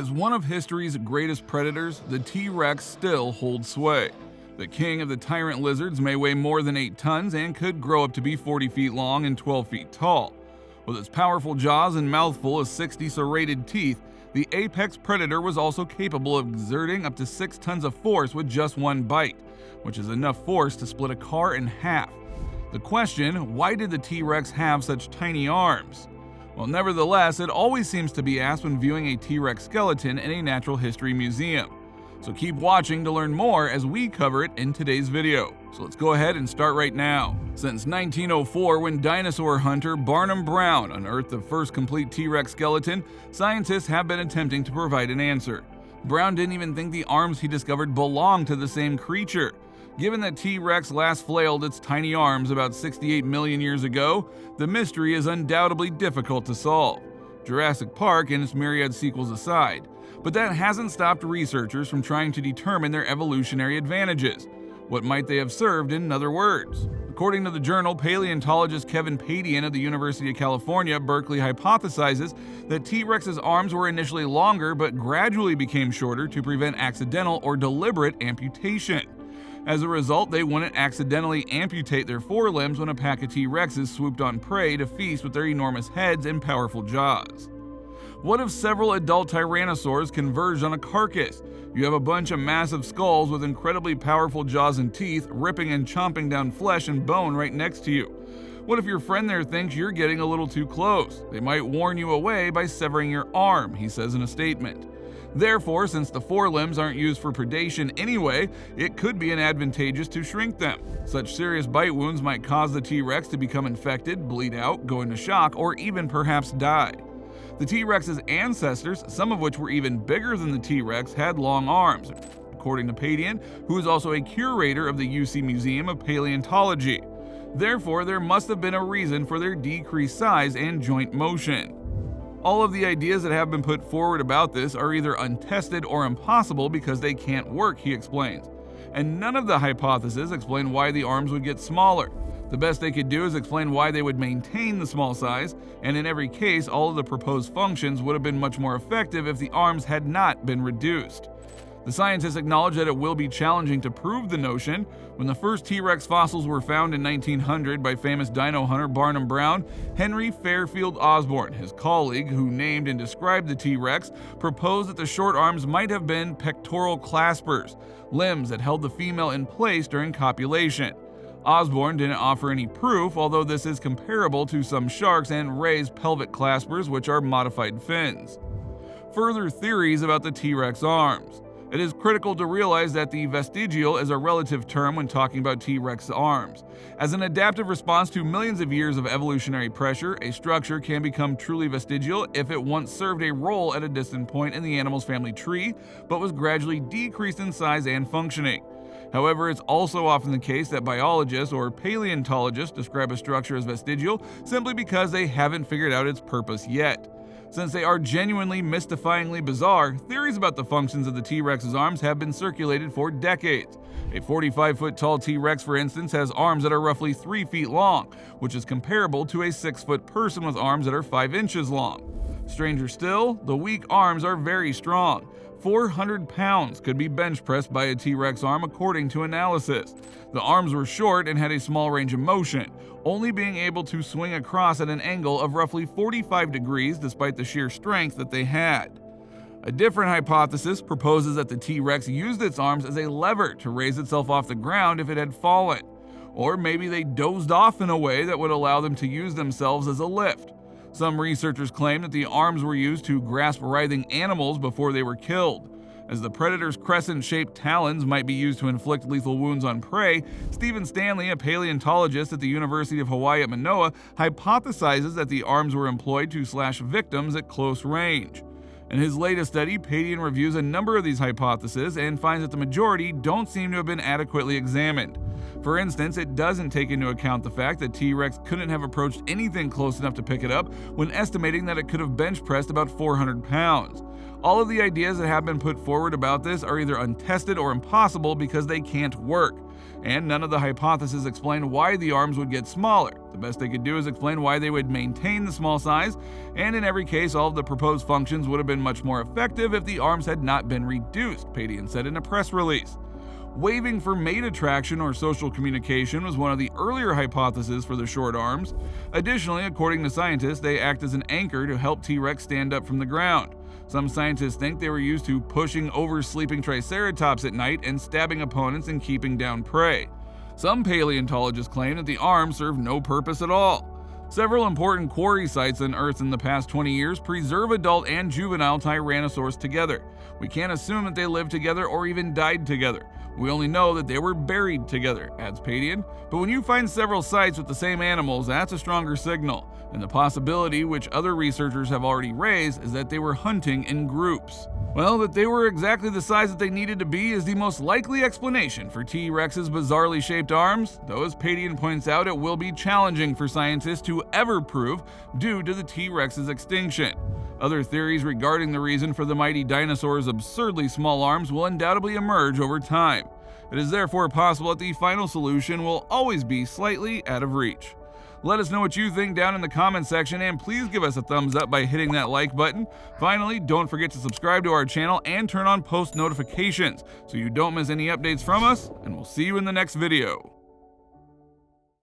As one of history's greatest predators, the T-Rex still holds sway. The king of the tyrant lizards may weigh more than 8 tons and could grow up to be 40 feet long and 12 feet tall. With its powerful jaws and mouthful of 60 serrated teeth, the apex predator was also capable of exerting up to 6 tons of force with just one bite, which is enough force to split a car in half. The question, why did the T-Rex have such tiny arms? Well, nevertheless, it always seems to be asked when viewing a T-Rex skeleton in a natural history museum. So keep watching to learn more as we cover it in today's video. So let's go ahead and start right now. Since 1904, when dinosaur hunter Barnum Brown unearthed the first complete T-Rex skeleton, scientists have been attempting to provide an answer. Brown didn't even think the arms he discovered belonged to the same creature. Given that T-Rex last flailed its tiny arms about 68 million years ago, the mystery is undoubtedly difficult to solve. Jurassic Park and its myriad sequels aside. But that hasn't stopped researchers from trying to determine their evolutionary advantages. What might they have served, in other words? According to the journal, paleontologist Kevin Padian of the University of California, Berkeley hypothesizes that T-Rex's arms were initially longer but gradually became shorter to prevent accidental or deliberate amputation. As a result, they wouldn't accidentally amputate their forelimbs when a pack of T-Rexes swooped on prey to feast with their enormous heads and powerful jaws. What if several adult tyrannosaurs converged on a carcass? You have a bunch of massive skulls with incredibly powerful jaws and teeth, ripping and chomping down flesh and bone right next to you. What if your friend there thinks you're getting a little too close? They might warn you away by severing your arm, he says in a statement. Therefore, since the forelimbs aren't used for predation anyway, it could be advantageous to shrink them. Such serious bite wounds might cause the T-Rex to become infected, bleed out, go into shock, or even perhaps die. The T-Rex's ancestors, some of which were even bigger than the T-Rex, had long arms, according to Padian, who is also a curator of the UC Museum of Paleontology. Therefore, there must have been a reason for their decreased size and joint motion. All of the ideas that have been put forward about this are either untested or impossible because they can't work, he explains. And none of the hypotheses explain why the arms would get smaller. The best they could do is explain why they would maintain the small size, and in every case, all of the proposed functions would have been much more effective if the arms had not been reduced. The scientists acknowledge that it will be challenging to prove the notion. When the first T-Rex fossils were found in 1900 by famous dino hunter Barnum Brown, Henry Fairfield Osborn, his colleague who named and described the T-Rex, proposed that the short arms might have been pectoral claspers, limbs that held the female in place during copulation. Osborn didn't offer any proof, although this is comparable to some sharks and rays' pelvic claspers, which are modified fins. Further theories about the T-Rex arms. It is critical to realize that the vestigial is a relative term when talking about T-Rex arms. As an adaptive response to millions of years of evolutionary pressure, a structure can become truly vestigial if it once served a role at a distant point in the animal's family tree, but was gradually decreased in size and functioning. However, it's also often the case that biologists or paleontologists describe a structure as vestigial simply because they haven't figured out its purpose yet. Since they are genuinely mystifyingly bizarre, theories about the functions of the T-Rex's arms have been circulated for decades. A 45-foot tall T-Rex, for instance, has arms that are roughly 3 feet long, which is comparable to a 6-foot person with arms that are 5 inches long. Stranger still, the weak arms are very strong. 400 pounds could be bench pressed by a T-Rex arm according to analysis. The arms were short and had a small range of motion, only being able to swing across at an angle of roughly 45 degrees despite the sheer strength that they had. A different hypothesis proposes that the T-Rex used its arms as a lever to raise itself off the ground if it had fallen. Or maybe they dozed off in a way that would allow them to use themselves as a lift. Some researchers claim that the arms were used to grasp writhing animals before they were killed. As the predator's crescent-shaped talons might be used to inflict lethal wounds on prey, Stephen Stanley, a paleontologist at the University of Hawaii at Manoa, hypothesizes that the arms were employed to slash victims at close range. In his latest study, Padian reviews a number of these hypotheses and finds that the majority don't seem to have been adequately examined. For instance, it doesn't take into account the fact that T-Rex couldn't have approached anything close enough to pick it up when estimating that it could have bench pressed about 400 pounds. All of the ideas that have been put forward about this are either untested or impossible because they can't work. and none of the hypotheses explain why the arms would get smaller. The best they could do is explain why they would maintain the small size, and in every case, all of the proposed functions would have been much more effective if the arms had not been reduced, Padian said in a press release. Waving for mate attraction or social communication was one of the earlier hypotheses for the short arms. Additionally, according to scientists, they act as an anchor to help T-Rex stand up from the ground. Some scientists think they were used to pushing over sleeping triceratops at night and stabbing opponents and keeping down prey. Some paleontologists claim that the arms serve no purpose at all. Several important quarry sites on Earth in the past 20 years preserve adult and juvenile tyrannosaurs together. We can't assume that they lived together or even died together. We only know that they were buried together, adds Padian. But when you find several sites with the same animals, that's a stronger signal. And the possibility, which other researchers have already raised, is that they were hunting in groups. Well, that they were exactly the size that they needed to be is the most likely explanation for T-Rex's bizarrely shaped arms, though as Padian points out, it will be challenging for scientists to ever prove due to the T-Rex's extinction. Other theories regarding the reason for the mighty dinosaur's absurdly small arms will undoubtedly emerge over time. It is therefore possible that the final solution will always be slightly out of reach. Let us know what you think down in the comment section, and please give us a thumbs up by hitting that like button. Finally, don't forget to subscribe to our channel and turn on post notifications so you don't miss any updates from us, and we'll see you in the next video.